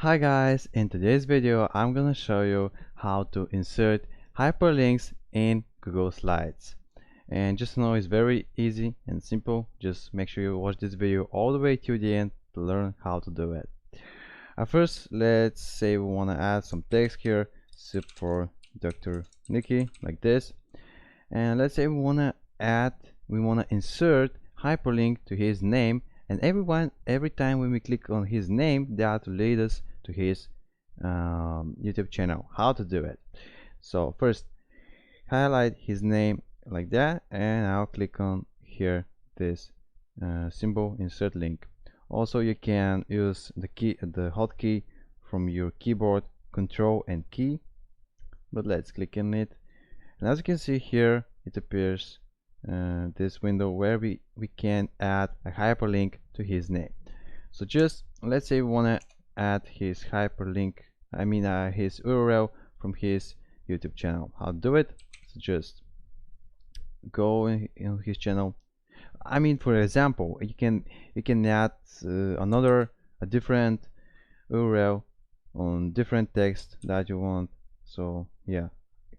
Hi guys, in today's video I'm gonna show you how to insert hyperlinks in Google Slides. And just know it's very easy and simple. Just make sure you watch this video all the way to the end to learn how to do it. At first, let's say we want to add some text here, soup for Dr. Niki, like this. And let's say we want to insert hyperlink to his name, and every time when we click on his name, that will lead us to his YouTube channel. How to do it? So first, highlight his name like that, and I'll click on here this symbol, insert link. Also, you can use the hotkey from your keyboard, Control and key. But let's click on it, and as you can see here, it appears this window where we can add a hyperlink to his name. So just let's say we want to add his hyperlink, his URL from his YouTube channel. How to do it? So just go in his channel. For example, you can add a different URL on different text that you want. So yeah,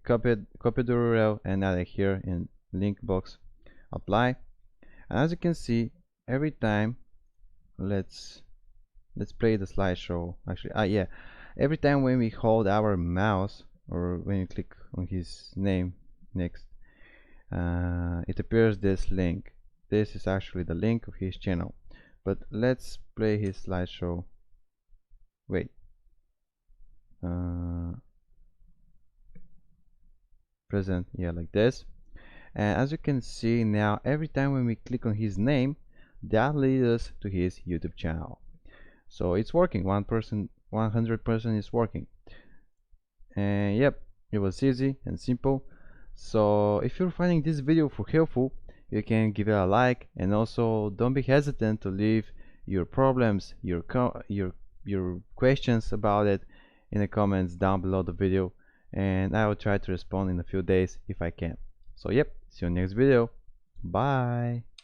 copy the URL and add it here in link box, apply. And as you can see, every time, let's play the slideshow. Actually, every time when we hold our mouse or when you click on his name next, it appears this link. This is actually the link of his channel. But let's play his slideshow. Wait. Present, yeah, like this. And as you can see now, every time when we click on his name, that leads us to his YouTube channel. So it's working. 100% is working. And yep, it was easy and simple. So if you're finding this video helpful, you can give it a like, and also don't be hesitant to leave your problems, your questions about it in the comments down below the video, and I will try to respond in a few days if I can. So yep, see you next video. Bye.